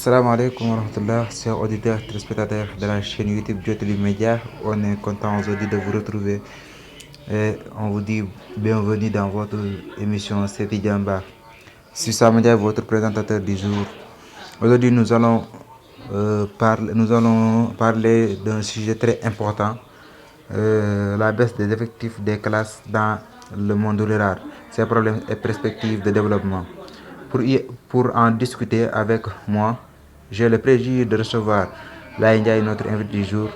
Assalamu alaikum wa rahmatullah, chers auditeurs, téléspectateurs de la chaîne YouTube Jotali Média. On est content aujourd'hui de vous retrouver et on vous dit bienvenue dans votre émission Seti Djamba. Sur Samedia, votre présentateur du jour. Aujourd'hui, nous allons parler d'un sujet très important, la baisse des effectifs des classes dans le monde rural, ses problèmes et perspectives de développement. Pour en discuter avec moi, j'ai le plaisir de recevoir Laye Ndiaye, notre invité du jour.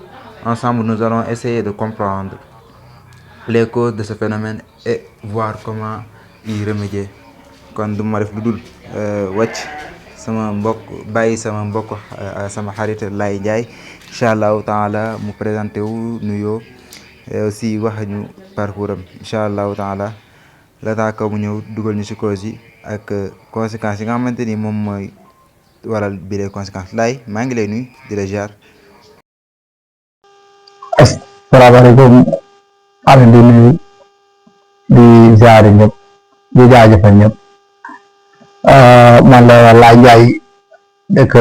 Ensemble, nous allons essayer de comprendre les causes de ce phénomène et voir comment y remédier. Kon du ma def lu dul wàcc sama mbokk sama xarit Laye Ndiaye incha allahu taala mu présenté wu nuyoo aussi wax ñu parcours am incha allahu taala la taa ko mu ñëw dugal ñu si cause yi ak conséquences yi nga xamante ni moom mooy waral bi les conséquences. Laye maa ngi lay nuyu di la ziar. asalaamaaleykum am di nuyu di ziare ñëpp di jaajëfal ñëpp man la Laye Ndiaye dëkk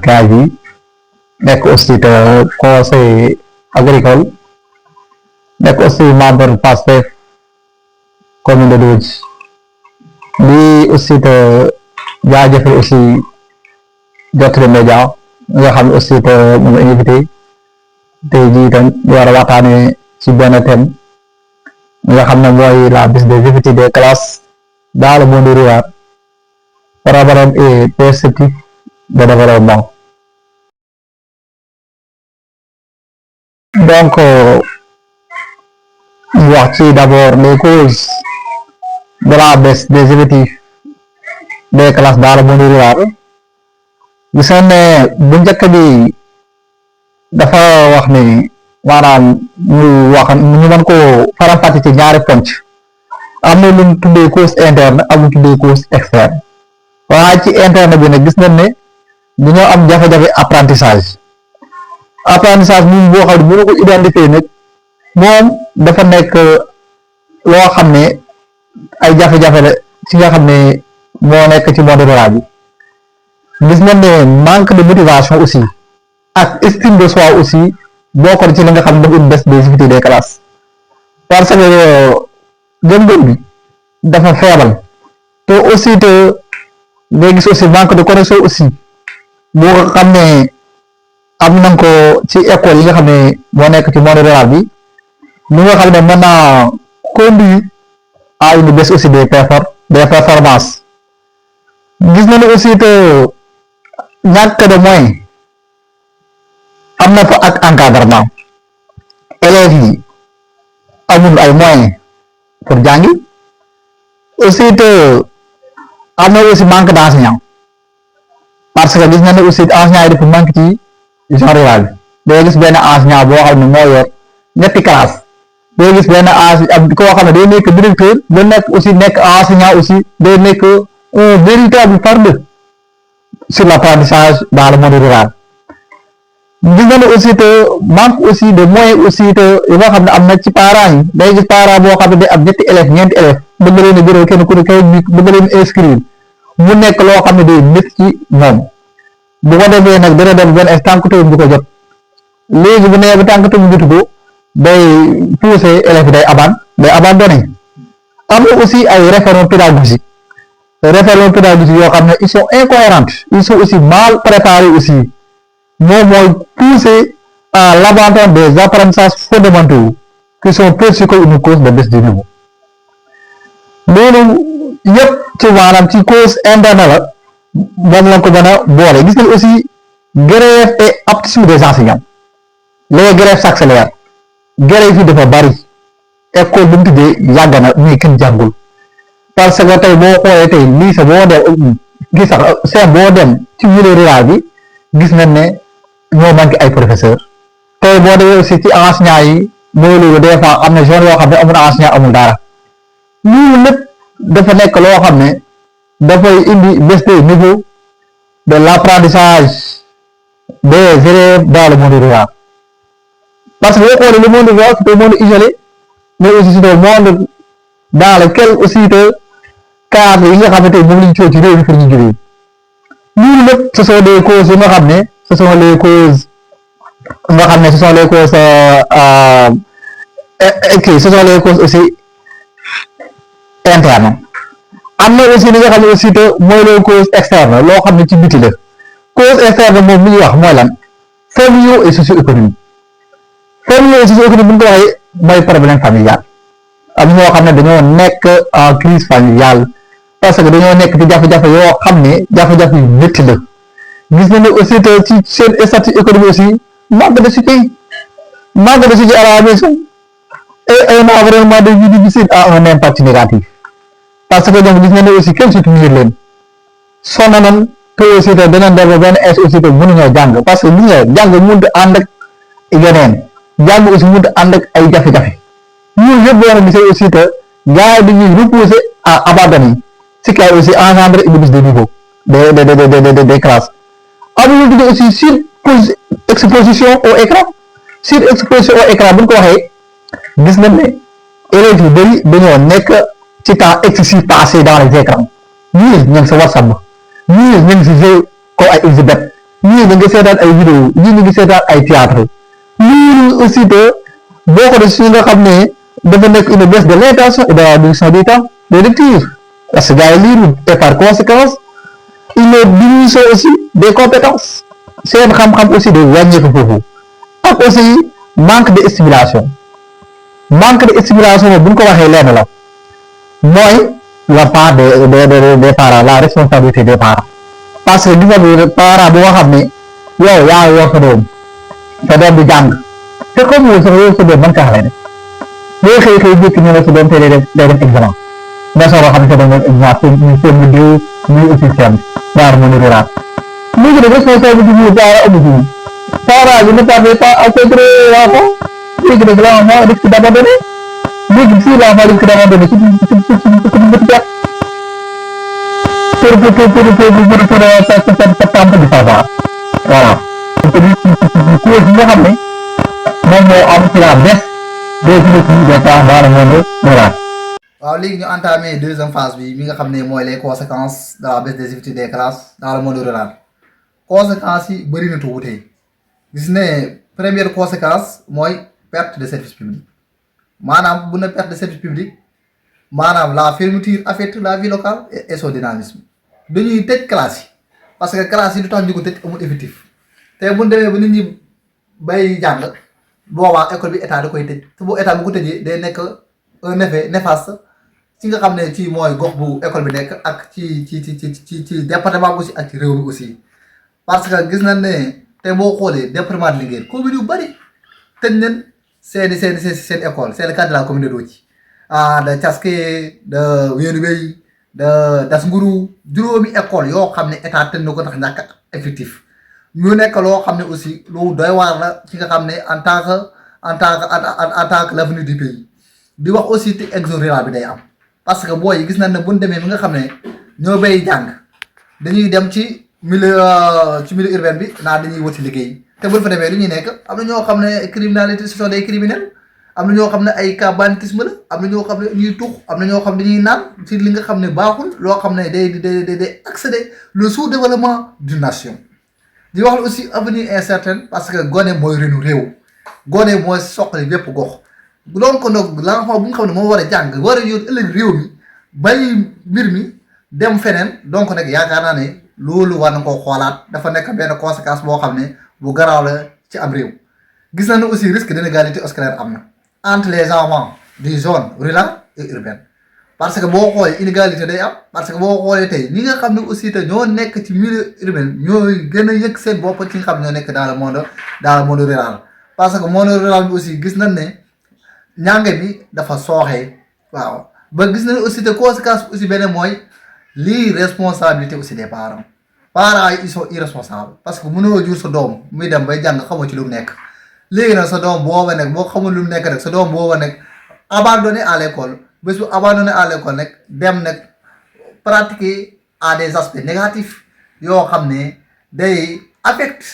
gaal bi nekk aussi conseiller agricole nekk aussi membre PASTEF commune de Dodji di aussi jaajëfal aussi Jotali Média nga xam ne aussi mu ngi invité tey jii tam ñu war a waxtaanee ci benn thème nga xam ne mooy la baisse des effectifs des classes dans le monde rural, problèmes et perspectives de développement. Donc ñu wax ci d'abord les causes de la baisse des effectifs des classes dans le monde rural. gis nañ ne bu njëkk bi dafa wax ni maanaam ñu mën koo faram-fàcce ci ñaari ponc am na lu ñu tuddee cause interne am lu ñu tuddee cause externe waaye ci interne bi nag gis nañ ne dañoo am jafe-jafe apprentissage moom boo xam ne bu ñu ko identifier nag moom dafa nekk loo xam ne ay jafe-jafe la ci nga xam ne moo nekk ci monde rural bi. gis nañ ne manque de motivation aussi ak estime de soi aussi bokk ci li nga xam ne dafa baisse des effectifs des classes parce que gëm-gëm bi dafa feebal te aussi nga gis aussi manque de connexion aussi boo xam ne am nañ ko ci école yi nga xam ne moo nekk ci monde rural bi li nga xam ne mën naa conduire à une baisse aussi des performances. gis nañ aussi ñàkk de moyen am na fa ak encadrement élèves yi amul ay moyens pour jàngi aussi am na aussi manque d'enseignants parce que gis nañ ne aussi enseignants yi dafa manque ci zone rurale bi day gis benn enseignant boo xam ne moo yor ñetti classe day gis benn enseignant koo xam ne day nekk directeur ba nekk aussi nekk enseignant aussi day nekk un véritable fardeau sur l'apprentissage dans le monde rural. gis nañu aussi manque aussi de moyens aussi yi nga xam ne am na ci parents yi day gis parent boo xam ne day am ñetti élèves ñeenti élèves bëgg leen a jëral kenn ku ne kay bëgg leen inscrire mu nekk loo xam ne day métti ci ñoom bu ko defee nag dana dem benn tànk tawum du ko jot léegi bu nee ba tànk tawum jotu ko day pousser élèves yi day abandonné am na aussi ay référents pédagogiques yoo xam ne ils sont incohérents ils sont aussi mal préparés aussi moom mooy pousser à l'abandon des apprentissages fondamentaux qui sont perçus comme une cause de baisse du niveau loolu yëpp ci maanaam ci cause interne la moom la ko mën a boole. gis nañ aussi grève et aptitude des enseignants les grèves s'accélèrent grève yi dafa bari école bu mu tuddee yàgg na mais kenn jàngul parce que tey boo xoolee tey lycée boo dem gis sax c'est boo dem ci milieu rural bi gis nañ ne ñoo manqué ay professeurs tey boo demee aussi ci enseignants yi mooy loolu des fois am na zone yoo xam ne amul enseignant amul dara lii lépp dafa nekk loo xam ne dafay indi baisse des niveaux de l'apprentissage des élèves dans le monde rural parce que boo xoolee le monde rural c'est un monde isolé mais aussi c'est un monde dans lequel aussi cadre yi nga xamante ne moom lañ coow ci réew mi pour ñu jógee lii lépp ce sont des causes yi nga xam ne ce sont les causes nga xam ne ce sont les causes kii ce sont les causes aussi internes am na aussi li nga xam ne aussi que mooy les causes externes loo xam ne ci biti la cause externe moom mi ñuy wax mooy lan familiaux et socio-économique familiaux et socio-économique bu ñu ko waxee mooy problème familial am ñoo xam ne dañoo nekk en crise familiale parce que dañoo nekk ci jafe-jafe yoo xam ne jafe-jafe yu métti la gis nañ ne aussi que ci seen statut économique aussi manque de soutien à la maison et un environnement de vie difficile a un impact négatif parce que ñoom gis nañ ne aussi kenn soutenir leen sonn nañ te aussi que danañ dem benn âge aussi que mënuñoo jàng parce que li nga jàng mënut a ànd ak yeneen jàng aussi mënut a ànd ak ay jafe-jafe ñun yëpp boo gisee aussi que gars yi dañuy repousser à abandonner ce qui a aussi engendré une baisse de niveau des classes am na lu aussi sur exposition au écran bu ñu ko waxee gis nañ ne élèves yu bëri dañoo nekk ci temps excessif passé dans les écrans ñii ñu ngi sa WhatsApp ñii ñu ngi si jeu comme ay exhibit ñii ñu ngi seetaan ay vidéo ñii ñu ngi seetaan ay théâtre lii aussi que boo ko def si nga xam ne dafa nekk une baisse de l'intention et de la réduction du temps de lecture parce que gars yi liiruñ et par conséquence une diminution aussi des compétences seen xam-xam aussi de wàññeeku foofu ak aussi manque de stimulation bu ñu ko waxee lenn la mooy la part des parents la responsabilité des parents parce que gis nga parent bu nga xam ne yow yaa yor sa doom bi jàng te comme yow sa doom mën kaa xale boo xëy jékki ñu ne sa doom te day def examen nga soog a xam ne sa doom def examen seen vidéo muy aussi seen waar mu rural léegi nag responsabilité bi parent amu ci parent bi ne parvient pas à contrôler l'enfant léegi nag l'enfant risque d'abandonner léegi si l'enfant risque d'abandonner c'est une petite perte pour septembre du savoir voilà cause yi nga xam ne moom moo am ci la baisse des initiatives des parents dans le monde rural. waaw léegi ñu entamé deuxième phase bi mi nga xam ne mooy les conséquences de la baisse des effectifs des classes dans le monde rural conséquences yi bëri na tuuti gis ne première conséquence mooy perte de service public maanaam bu na perte de service public maanaam la fermeture affecte la vie locale et son dynamisme dañuy tëj classe yi parce que classe yi du tax ñu ko tëj amul effectif te bu ñu demee ba nit ñi bay jàng boobaa école bi état da koy tëj te bu état bu ko tëjee day nekk un effet néfaste ci nga xam ne ci mooy gox bu école bi nekk ak ci département bi aussi ak ci réew mi aussi parce que gis nañ ne te boo xoolee département de Linguère commune yu bëri tëj nañ seen école c'est le cas de la commune de Dodji de Thiaské de Wénu Wéy de Das Nguru juróomi école yoo xam ne état tëj na ko ndax ñàkk effectif ñu nekk loo xam ne aussi lu doy waar la ci nga xam ne en tant que l'avenir du pays di wax aussi te exode rural bi day am parce que booy yi gis nañ ne bu ñu demee bi nga xam ne ñoo bay jàng dañuy dem ci milieu urbain bi naa dañuy wati liggéey te buñ fa demee lu ñuy nekk am na ñoo xam ne criminalité ce sont des criminels am na ñoo xam ne ay cas banditisme la am na ñoo xam ne ñuy tux am na ñoo xam ne dañuy naan ci li nga xam ne baaxul loo xam ne day accéder le sous-développement d'une nation di wax aussi avenir incertain parce que gone mooy renu réew gone mooy soqali bépp gox donc nag l'enfant bu nga xam ne moo war a jàng war a yor ëllëg réew mi bàyyi mbir mi dem feneen donc nag yaakaar naa ne loolu war na koo xoolaat dafa nekk benn conséquence boo xam ne bu garaaw la ci am réew gis nañ ne aussi risque d'inégalité scolaire am na entre les enfants des zones rurales et urbaines parce que boo xoolee inégalité day am parce que boo xoolee tey ñi nga xam ne aussi te ñoo nekk ci milieu urbain ñooy gën a yëg seen bopp ci nga xam ne ñoo nekk dans le monde rural parce que monde rural bi aussi gis nañ ne ñànge bi dafa sooxee waaw ba gis nañ aussi te conséquence aussi beneen mooy lii responsabilité aussi des parents yi ils sont irresponsables parce que mënoo jur sa doom muy dem bay jàng xamoo ci lu mu nekk léegi nag sa doom booba nekk boo xamul lu mu nekk rek sa doom booba nekk abandonné à l'école bés bu abandonné à l'école nag dem nag pratiquer à des aspects négatifs yoo xam ne day affecte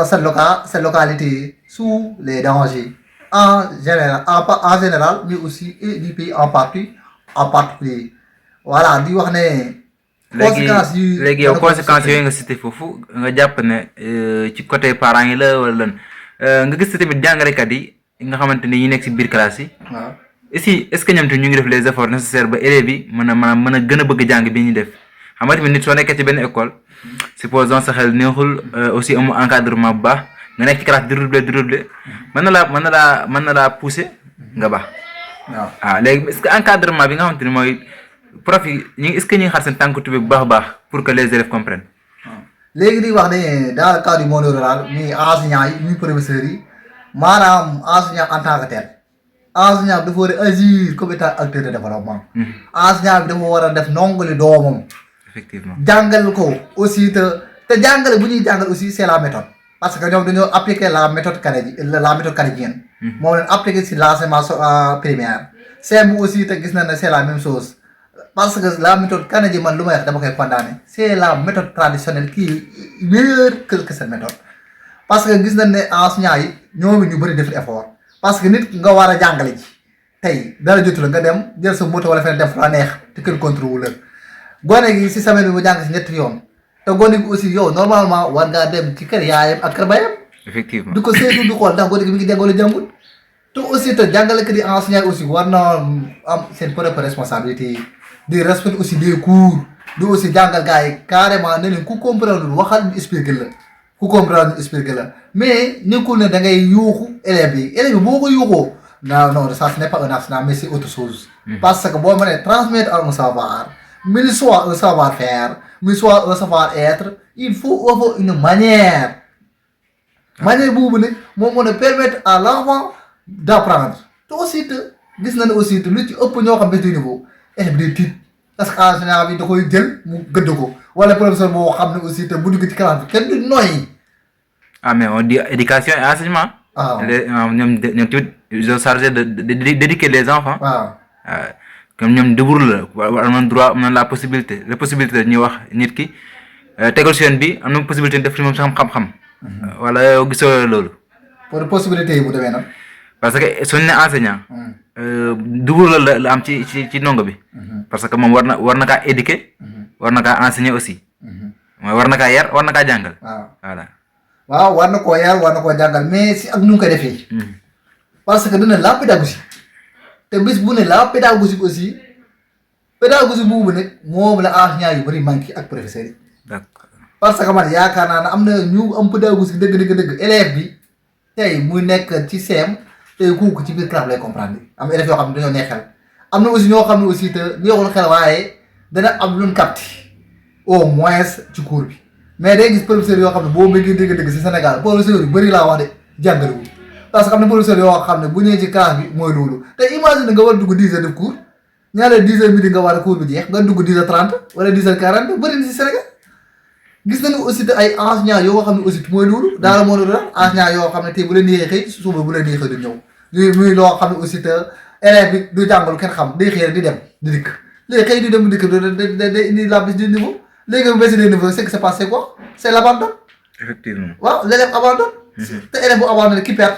cette localité sous les dangers en général mais aussi et du pays en particulier voilà di wax ne léegi yow conséquences yooyu nga cité foofu nga jàpp ne ci côté parents yi la wala lan nga gis tamit jàngalekat yi nga xamante ni ñi nekk si biir classe yi. waaw est-ce que ñoom tamit ñu ngi def les efforts nécessaires ba élèves yi mën a gën a bëgg jàng bi ñuy def xam nga tamit nit soo nekkee ci benn école supposons sa xel neexul aussi amu encadrement bu baax nga nekk ci classe di redoubler mën na laa pousser nga baax. waaw léegi est-ce que encadrement bi nga xamante ni mooy prof yi est-ce que ñu ngi xar seen tànk tubé bu baax a baax pour que les élèves comprennent. léegi di wax ne dans le cadre du monde rural muy enseignants yi muy professeurs yi maanaam enseignant en tant que tel enseignant bi dafa war a agir comme état acteur de développement. enseignant bi dafa war a def ndongali doomam. effectivement jàngal ko aussi te jàngale bu ñuy jàngal aussi c'est la méthode parce que ñoom dañoo appliquer la méthode canadienne. moom leen appliquer si l'enseignement primaire. CEM aussi te gis na ne c'est la même chose. parce que la méthode canadienne man lu may wax dama koy condamner c'est la méthode traditionnelle qui est meilleure que cette méthode parce que gis nañ ne enseignants yi ñoom ñu bëri def effort parce que nit nga war a jàngale ji tey dara jotu la nga dem jël sa moto wala feneen def la neex te kenn contrôle la gone gi si semaine bi mu jàng si ñetti yoon te gone gi aussi yow normalement war ngaa dem ci kër yaayam ak kër bayam. effectivement du ko seetu du xool ndax gone gi mi ngi jàng wala jàngul te aussi te jàngalekat yi enseignants yi aussi war na am seen propre responsabilité di respect aussi des cours di aussi jàngal gars yi carrément ne leen ku comprendre waxal ñu expliquer la ku comprendre ñu expliquer la mais nekkul ne da ngay yuuxu élèves yi boo ko yuuxoo non ça ce n'est pas un enseignant mais c'est autre chose. parce que boo mënee transmettre un savoir mais soit un savoir-faire mais soit un savoir-être il faut avoir une manière boobu nag moo mën a permettre à l'enfant d'apprendre te aussi te gis na ne aussi te lu ci ëpp ñoo xam ne niveau élève bi day tiit parce que enseignant bi da koy jël mu gëdd ko wala professeur boo xam ne aussi te bu dugg ci classe bi kenn du noyyi. mais on dit éducation et enseignement. ñoom tamit ils sont chargés d'éduquer les enfants. comme ñoom débur la am nañ droit am nañ la possibilité ñuy wax nit ki tegal si yoon bi am na possibilité def ci moom sax xam-xam. wala yow gisoo loolu. pour possibilité yi bu demee nag. parce que suñu ne enseignant. débur la am ci ndongo bi. parce que moom war na kaa éduquer. war na kaa enseigner aussi. mooy war na kaa yar war na kaa jàngal. waaw war na koo yar war na koo jàngal mais si ak nu mu koy defee. parce que dina la pédagogie. te bis bu ne la pédagogie aussi boobu nag moom la enseignants yu bëri manqué ak professeurs yi. d'accord parce que man yaakaar naa ne am na ñu am pédagogie dëgg élève bi tey muy nekk ci CEM tey kooku ci biir classe lay comprendre am élèves yoo xam ne dañoo neex xel am na aussi ñoo xam ne aussi te neexul xel waaye dana am lu ñu capté au moins ci cours bi mais day gis professeurs yoo xam ne boo bëggee dëgg si Sénégal professeurs yu bëri laa wax de jàngalewul parce que am na professeurs yoo xam ne bu ñëwee ci classe bi mooy loolu te imagine nga war a dugg 10 heures de cours ñaareel 10 heures midi nga war a cours bi jeex nga dugg 10 heures 30 wala 10 heures 40 bëri na si Sénégal gis nañu aussi te ay enseignants yoo xam ne aussi mooy loolu dans le monde rural enseignants yoo xam ne tey bu leen neexee xëy suba bu leen neexee du ñëw muy loo xam ne aussi te élève bi du jàngalu kenn xam day xëy di dem di dikk léegi xëy di dem di dikk day indi la baisse du niveau léegi bu baisse du niveau c'est que c'est passé quoi c'est l'abandon. effectivement waaw l'élève abandonne. te élève bu abandonné qui perd.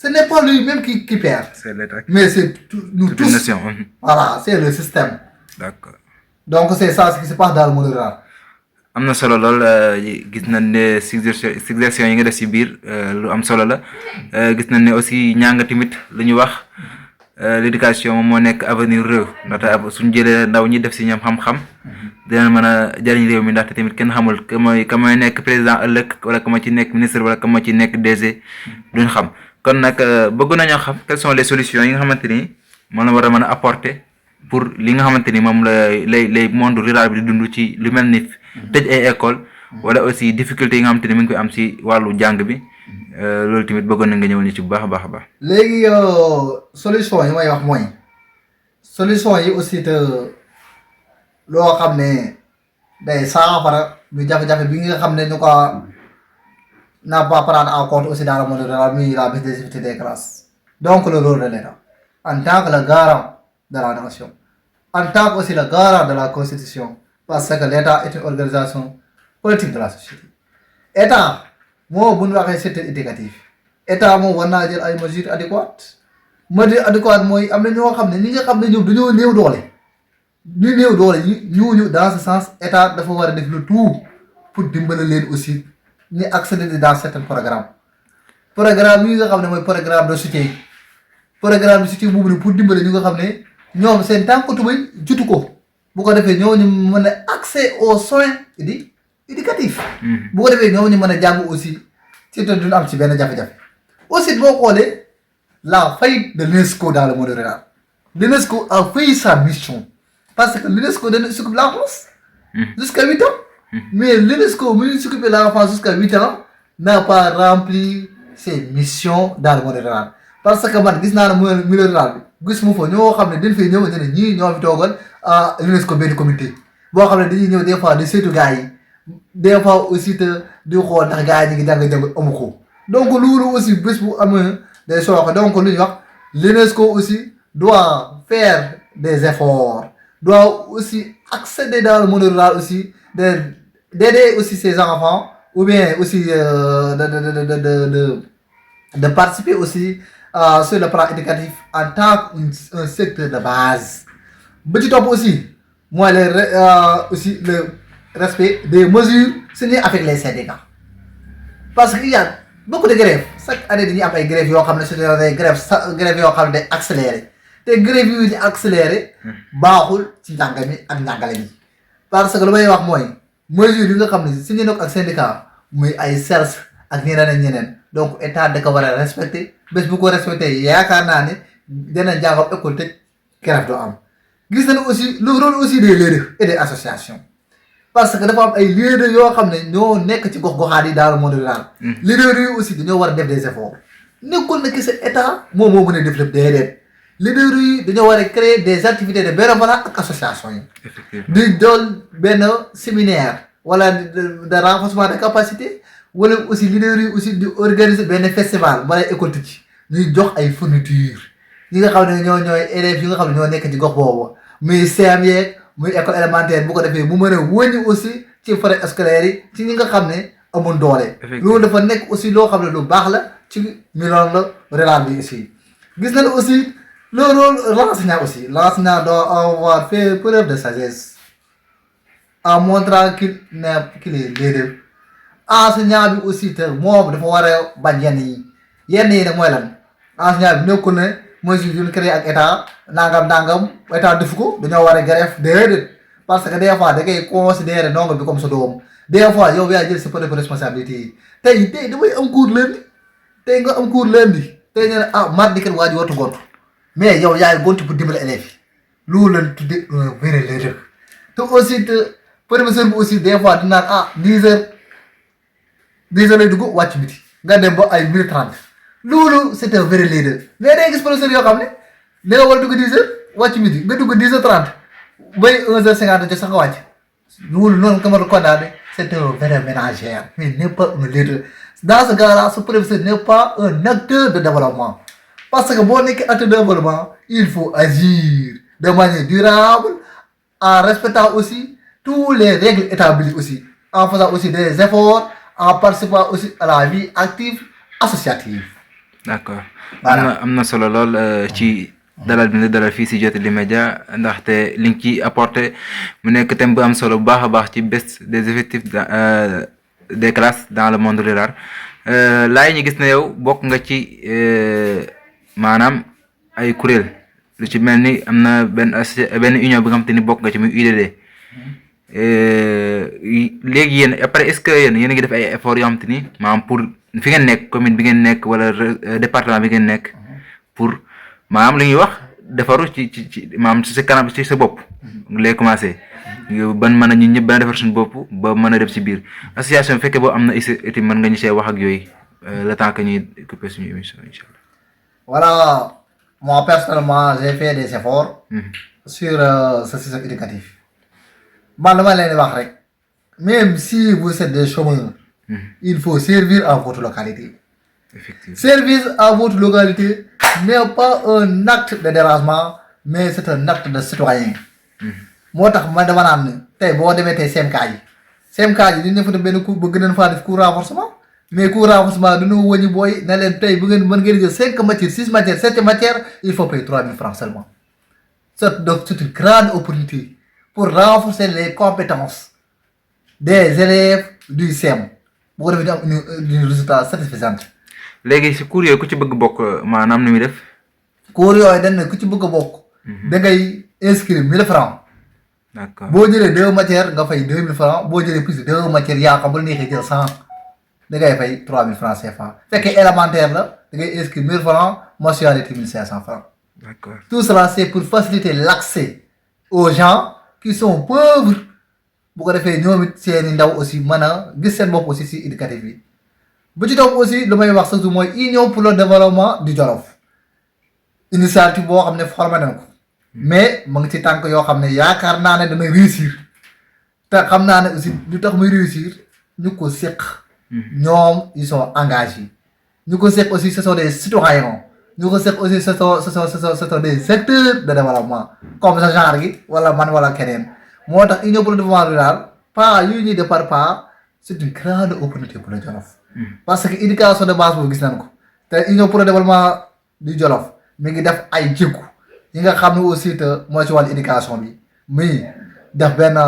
Ce n'est pas lui-même qui perd. C'est l'État. Mais c'est nous tous. Nation. Voilà, c'est le système. D'accord. Donc c'est ça ce qui se passe dans le monde rural. am na solo lool gis nañ ne suggestion yi nga def ci biir lu am solo la gis nañ ne aussi ñanga tamit lu ñu wax l'éducation moom moo nekk avenir réew ndaxte suñu jëlee ndaw ñi def ci ñoom xam-xam dinañ mën a jariñ réew mi ndaxte tamit kenn xamul ka mooy nekk président ëllëg wala ka ma ci nekk ministre wala ka ma ci nekk DG duñ xam kon nag bëgg nañoo xam quelles sont les solutions yi nga xamante ni moom la war a mën a apporter pour li nga xamante ni moom lay monde rural bi di dund ci lu mel ni tëj ay école wala aussi difficulté yi nga xamante ni mu ngi koy am ci wàllu jàng bi loolu tamit bëggoon na nga ñëw ni ci bu baax a baax a baax. léegi solution yi may wax mooy solution yi aussi te loo xam ne day saafara lu jafe-jafe bi nga xam ne ñu ko n'a pas prendre en compte aussi dans le monde rural muy la baisse des effectifs des classes donc le rôle de l'État en tant que le garant de la nation, en tant que aussi le garant de la Constitution, parce que l'État est une organisation politique de la société. État, moi, bu ñu waxee secteur éducatif État moom war naa jël ay mesures adéquates mesures adéquates mooy am na ñoo xam ne ñi nga xam ne ñoom dañoo néew doole ñu néew doole ñu dans ce sens état dafa war a def le tout pour dimbale leen aussi ñu accéder dans certains programmes yi nga xam ne mooy programme de soutien boobu pour dimbale ñu nga xam ne ñoom seen tànk tubéy jutu ko bu ko defee ñoo ñu mën a accès aux soins éducatifs bu ko defee ñoo ñu mën a jàng aussi ci te duñu am ci benn jafe-jafe aussi boo xoolee la faillite de l'UNESCO dans le monde rural. L'UNESCO a failli sa mission parce que l'UNESCO s'occupe de l'enfance jusqu'à 8 ans. Mais l'UNESCO, qui s'occupe de l'enfance jusqu'à 8 ans, n'a pas rempli ses missions dans le monde rural. Parce que man gis naa ne milieu rural bi gis mu fa ñoo xam ne dañ fay ñëw ne ñii ñoo fi toogal l'UNESCO benn comité boo xam ne dañuy ñëw des fois di saytu gars yi des fois aussi te di xool ndax gars yi ñu ngi jàng amu ko donc loolu aussi bés bu amee day sooxe donc lu ñuy wax l'UNESCO aussi doit faire des efforts, doit aussi accéder dans le monde rural aussi, d'aider aussi ses enfants, ou bien aussi de participer aussi sur le plan éducatif en tant qu'un secteur de base. Petit top aussi, moi aussi le respect des mesures signées avec les syndicats. Parce qu'il y a beaucoup de grèves. Chaque année, il y a des grèves, des grèves accélérées. te grève yu di accéléré baaxul ci njàng mi ak njàngale mi parce que lu may wax mooy mesure yi nga xam ne signé na ko ak syndicat muy ay CELS ak ñeneen donc état da ko war a respecté bés bu ko respecté yaakaar naa ne dina jàngal école tëj grève doo am. Gis nañu aussi le rôle aussi des leaders et des associations parce que dafa am ay leaders yoo xam ne ñoo nekk ci gox-goxaat yi dans le monde rural. Leaders yi aussi dañoo war a def des efforts nekkul na ki sa état moom moo mën a def lépp déedéet. Leaders yi dañoo war a créer des activités de bénévolat ak association yi. di doon benn séminaire wala de renforcement de capacité wala aussi leaders yi aussi di organiser benn festival wala école ci ñuy jox ay fourniture ñi nga xam ne ñooy élèves yi nga xam ne ñoo nekk ci gox boobu muy CM yeeg muy école élémentaire bu ko defee mu mën a wëññi aussi ci frais scolaires yi ci ñi nga xam ne amul doole. loolu dafa nekk aussi loo xam ne lu baax la ci milieu rural bi aussi gis nañu aussi. Le rôle l'enseignant aussi. L'enseignant doit avoir fait preuve de sagesse en montrant qu'il est leader. Enseignant bi aussi te moom dafa war a bañ yenn yi nag mooy lan enseignant bi nekkul ne mesure yu ñu créé ak état nangam état defu ko dañoo war a grève déedéet parce que des fois da ngay considérer ndongo bi comme sa doom des fois yow yaa jël sa propre responsabilité yi tey damay am cours lundi tey nga am cours lundi tey ñu ne mardi kat waa ji wartu gontu mais yow yaay gontu pour dimbali élèves yi loolu lañ tuddee un vrai leader te aussi te professeur bi aussi des fois dinaan 10h lay dugg wàcc biti nga dem ba ay 10h30 loolu c'est un vrai leader mais day gis professeur yoo xam ne da nga war a dugg 10h wàcc midi nga dugg 10h30 bay 11h50 jot sax nga wàcc loolu noonu nga mën a condamné c'est un vrai ménagère mais n'est pas un leader dans ce cas-là ce professeur n'est pas un acteur de développement. Parce que bon acte de développement, il faut agir de manière durable en respectant aussi toutes les règles établies aussi, en faisant aussi des efforts, en participant aussi à la vie active associative. D'accord. Voilà. am na solo lool ci dalal bi nga dalal fii si Jotali Média ndaxte li nga ci apporté mu nekk thème bu am solo bu baax a baax ci baisse des effectifs des classes dans le monde rural laay ñu gis na yow bokk nga ci maanaam ay kuréel lu ci mel ni am na benn union bi nga xam te ni bokk nga ci muy UDD léegi yéen après est-ce que yéen a ngi def ay efforts yoo xam te ni maanaam pour fi ngeen nekk commune bi ngeen nekk wala département bi ngeen nekk pour maanaam li ñuy wax defaru ci maanaam ci sa kanam ci sa bopp lay commencé ban mën a ñun ñëpp ba defar suñu bopp ba mën a dem ci biir association bi fekkee boo am na itam mën nga ñu see wax ak yooyu le temps que ñuy couper suñu émission incha allah. Voilà, moi personnellement j'ai fait des efforts sur ce système éducatif. Man dama leen di wax rek même si vous êtes des chômeurs, il faut servir à votre localité. Effectivement. Service à votre localité n'est pas un acte de dérangement, mais c'est un acte de citoyen. moo tax man dama naan ne tey boo demee tey CMK yi ñu ne fa benn cours bëgg nañ faa def cours renforcement mais cours renforcement dañoo wëññi booy ne leen tey bu ngeen mën ngeen jël 5 matières 6 matières 7 matières il faut payer 3000 francs seulement. C'est une grande opportunité pour renforcer les compétences des élèves du CEM bu ko defee ñu am une résultat satisfaisant. léegi si cours yooyu ku ci bëgg bokk maanaam nu muy def. cours yooyu dañ ne ku ci bëgg a bokk. da ngay inscrire 1000 francs. d'accord boo jëlee 2 matières nga fay 2000 francs boo jëlee plus de 2 matières yaa xam bu la neexee jël 100 da ngay fay 3000 francs CFA fekkee élémentaire la da ngay inscrire 1000 francs mensualité 1500 francs. d'accord tout cela c'est pour faciliter l'accès aux gens qui sont pauvres bu ko defee ñoom it seeni ndaw aussi mën a gis seen bopp aussi si éducatif yi. bu ci topp aussi lu may wax surtout mooy Union pour le développement du Jolof initiative boo xam ne formé nañ ko mais mu ngi ci tànk yoo xam ne yaakaar naa ne dana réussir te xam naa ne aussi lu tax muy réussir ñu ko séq ñoom ils sont engagés ñu ko séq aussi ce sont des citoyens ñu ko séq aussi ce sont des acteurs de développement comme sa genre gi wala man wala keneen moo tax Union pour le développement rural pas yu ñuy defar pas c'est une grande opportunité pour le Jolof parce que éducation de base boobu gis nañ ko te Union pour le développement du Jolof mi ngi def ay jéego yi nga xam ne aussi te mooy ci wàllu éducation bi muy def benn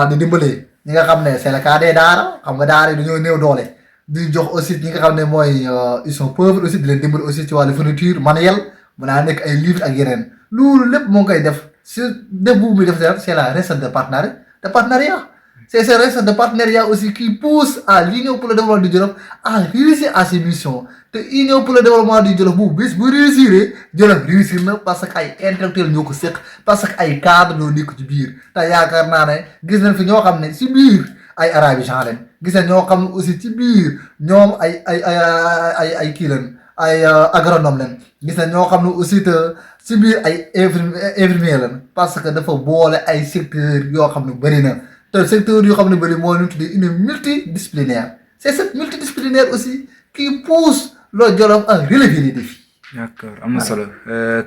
di dimbale ñi nga xam ne c'est le cas des daara xam nga daara yi dañoo néew doole di jox aussi ñi nga xam ne mooy ils sont pauvres aussi di leen dimbale aussi ci wàllu fourniture manuelle mën naa nekk ay livres ak yeneen loolu lépp moo ngi koy def si def bu muy def c'est la recette de partenariat c'est ce recette de partenariat aussi qui pousse à l'Union pour le développement du Jolof à réussir à ses missions te Union pour le développement du Jolof bu réussir Jolof réussir na parce que ay intellectuels ñoo ko séq parce que ay cadres ñoo nekk ci biir te yaakaar naa ne gis nañ fi ñoo xam ne si biir ay arabisants lañ gis nañ ñoo xam ne aussi ci biir ñoom ay kii lañ ay agronome lañ gis nañ ñoo xam ne aussi te si biir ay infirmier lañ parce que dafa boole ay secteurs yoo xam ne bëri na. te secteur yoo xam ne bëri moo ñu tuddee une multidisciplinaire c'est cette multidisciplinaire aussi qui pousse le Jolof à relever les défis. d'accord am na solo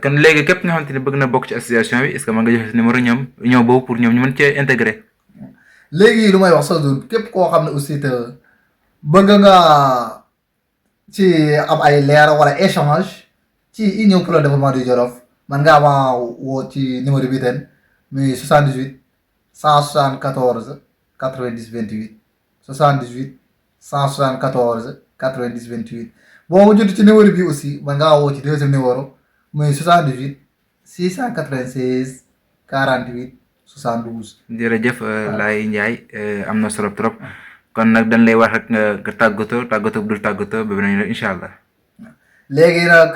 kon léegi képp nga xamante ne bëgg na bokk ci association bi est-ce que mën nga joxe numéro ñoom boobu pour ñoom ñu mën cee intégrer. léegi lu may wax sa zone képp koo xam ne aussi te bëgg nga ci am ay leer wala échange ci Union pour le développement du Jolof man ngaa ma woo ci numéro bi ten muy 78 174 90 28 78 174 90 28 boo ma jot ci numéro bi aussi man ngaa woo ci deuxième numéro muy 78 696 48 72. jërëjëf Laye Ndiaye am na solo trop kon nag dañ lay wax rek nga tàggatoo bu dul tàggatoo ba beneen yoon incha allah. léegi nag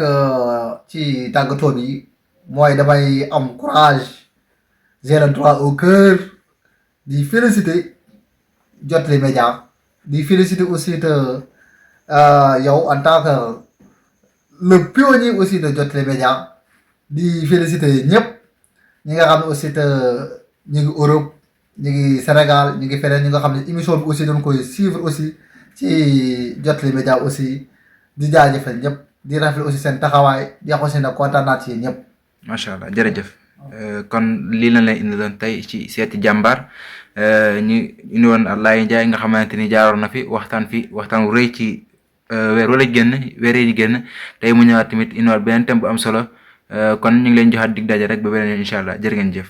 ci tàggatoo bi mooy damay am courage. j'ai le droit au cœur di féliciter Jotali Média di féliciter aussi te yow en tant que le pionnier aussi de Jotali Média di féliciter ñëpp ñi nga xam ne aussi te ñu ngi Europe ñu ngi Sénégal ñu ngi feneen ñi nga xam ne émission bi aussi dañ koy suivre aussi ci Jotali Média aussi di jaajëfal ñëpp di rafetlu aussi seen taxawaay di wax aussi ne kontaan naa ci ñëpp. macha allah jërëjëf. kon lii la lay indi doon tey ci seeti jàmbaar ñu indi woon Laye Ndiaye nga xamante ni jaaroon na fi waxtaan wu rëy ci weer yi génn tey mu ñëwaat tamit indiwaat beneen thème bu am solo kon ñu ngi leen joxaat dig daje rek ba beneen incha allah jërë ngeen jëf.